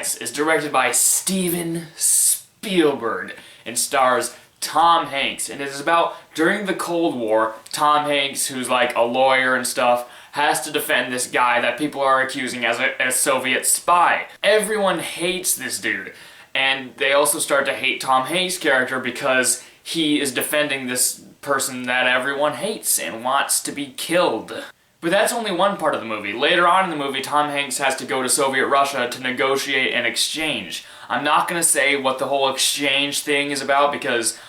Spies is directed by Steven Spielberg and stars Tom Hanks, and it is about during the Cold War. Tom Hanks, who's like a lawyer and stuff, has to defend this guy that people are accusing as a Soviet spy. Everyone hates this dude, and they also start to hate Tom Hanks' character because he is defending this person that everyone hates and wants to be killed. But that's only one part of the movie. Later on in the movie, Tom Hanks has to go to Soviet Russia to negotiate an exchange. I'm not going to say what the whole exchange thing is about because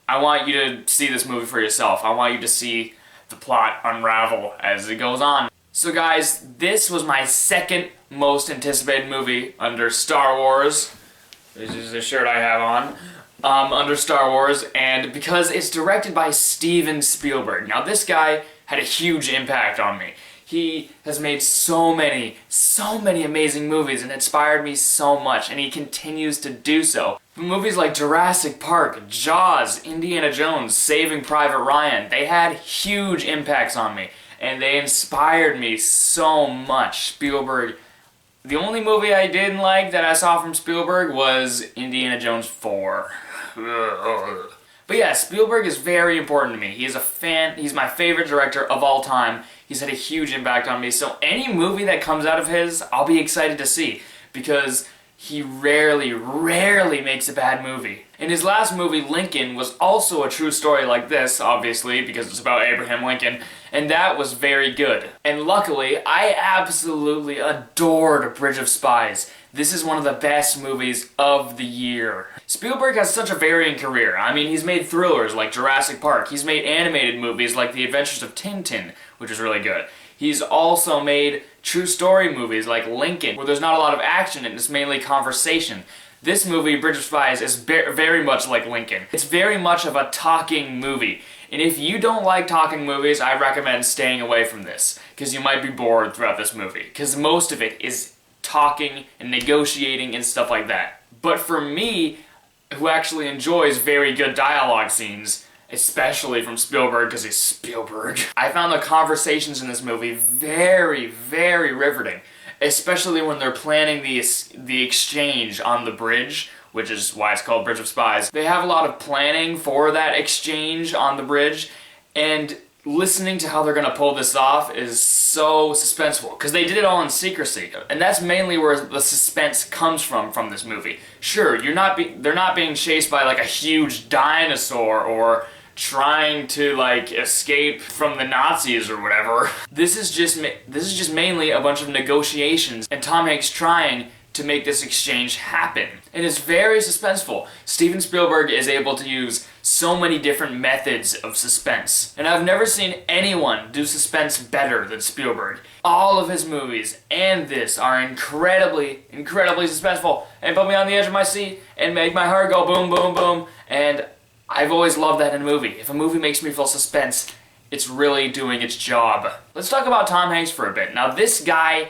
I want you to see this movie for yourself. I want you to see the plot unravel as it goes on. So guys, this was my second most anticipated movie under Star Wars. This is the shirt I have on. Under Star Wars, and because it's directed by Steven Spielberg. Now this guy had a huge impact on me. He has made so many amazing movies and inspired me so much, and he continues to do so. Movies like Jurassic Park, Jaws, Indiana Jones, Saving Private Ryan, they had huge impacts on me, and they inspired me so much. Spielberg, the only movie I didn't like that I saw from Spielberg was Indiana Jones 4. But yeah, Spielberg is very important to me. He is a fan. He's my favorite director of all time. He's had a huge impact on me. So any movie that comes out of his, I'll be excited to see because he rarely makes a bad movie. And his last movie, Lincoln, was also a true story like this, obviously, because it's about Abraham Lincoln, and that was very good. And luckily, I absolutely adored Bridge of Spies. This is one of the best movies of the year. Spielberg has such a varying career. I mean, he's made thrillers like Jurassic Park. He's made animated movies like The Adventures of Tintin, which is really good. He's also made true story movies like Lincoln, where there's not a lot of action and it's mainly conversation. This movie, Bridge of Spies, is very much like Lincoln. It's very much of a talking movie. And if you don't like talking movies, I recommend staying away from this, because you might be bored throughout this movie, because most of it is talking and negotiating and stuff like that. But for me, who actually enjoys very good dialogue scenes, especially from Spielberg because he's Spielberg, I found the conversations in this movie very riveting, especially when they're planning the exchange on the bridge, which is why it's called Bridge of Spies. They have a lot of planning for that exchange on the bridge, and listening to how they're gonna pull this off is so suspenseful, because they did it all in secrecy, and that's mainly where the suspense comes from this movie. Sure, they're not being chased by like a huge dinosaur or trying to like escape from the Nazis or whatever. This is just mainly a bunch of negotiations and Tom Hanks trying to make this exchange happen. And it's very suspenseful. Steven Spielberg is able to use so many different methods of suspense. And I've never seen anyone do suspense better than Spielberg. All of his movies and this are incredibly suspenseful and put me on the edge of my seat and make my heart go boom, boom, boom. And I've always loved that in a movie. If a movie makes me feel suspense, it's really doing its job. Let's talk about Tom Hanks for a bit. Now this guy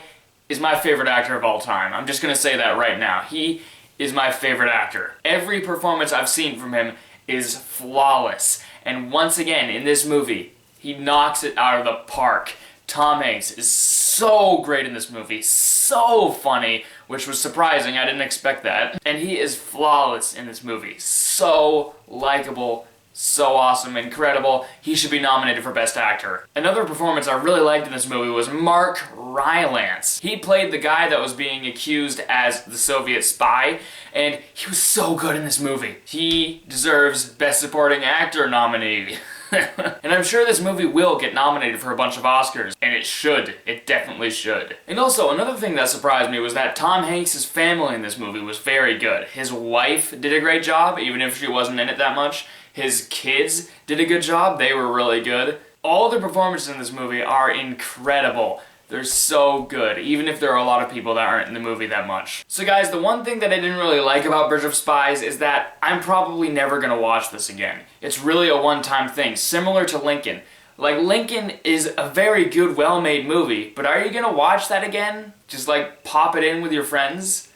is my favorite actor of all time. I'm just gonna say that right now. He is my favorite actor. Every performance I've seen from him is flawless. And once again, in this movie, he knocks it out of the park. Tom Hanks is so great in this movie, so funny, which was surprising, I didn't expect that. And he is flawless in this movie. So likable, so awesome, incredible. He should be nominated for Best Actor. Another performance I really liked in this movie was Mark Rylance. He played the guy that was being accused as the Soviet spy, and he was so good in this movie. He deserves Best Supporting Actor nominee. And I'm sure this movie will get nominated for a bunch of Oscars, and it should. It definitely should. And also, another thing that surprised me was that Tom Hanks' family in this movie was very good. His wife did a great job, even if she wasn't in it that much. His kids did a good job. They were really good. All the performances in this movie are incredible. They're so good, even if there are a lot of people that aren't in the movie that much. So guys, the one thing that I didn't really like about Bridge of Spies is that I'm probably never gonna watch this again. It's really a one-time thing, similar to Lincoln. Like, Lincoln is a very good, well-made movie, but are you gonna watch that again? Just like pop it in with your friends?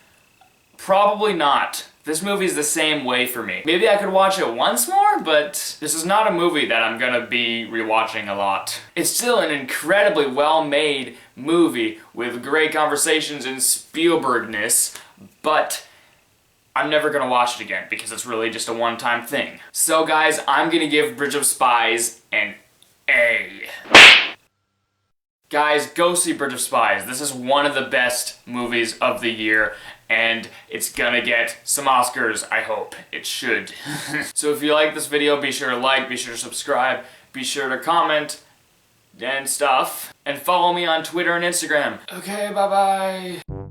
Probably not. This movie's the same way for me. Maybe I could watch it once more, but this is not a movie that I'm gonna be rewatching a lot. It's still an incredibly well-made movie with great conversations and Spielbergness, but I'm never gonna watch it again because it's really just a one-time thing. So guys, I'm gonna give Bridge of Spies an A. Guys, go see Bridge of Spies. This is one of the best movies of the year, and it's gonna get some Oscars, I hope. It should. So if you like this video, be sure to like, be sure to subscribe, be sure to comment, and stuff. And follow me on Twitter and Instagram. Okay, bye-bye.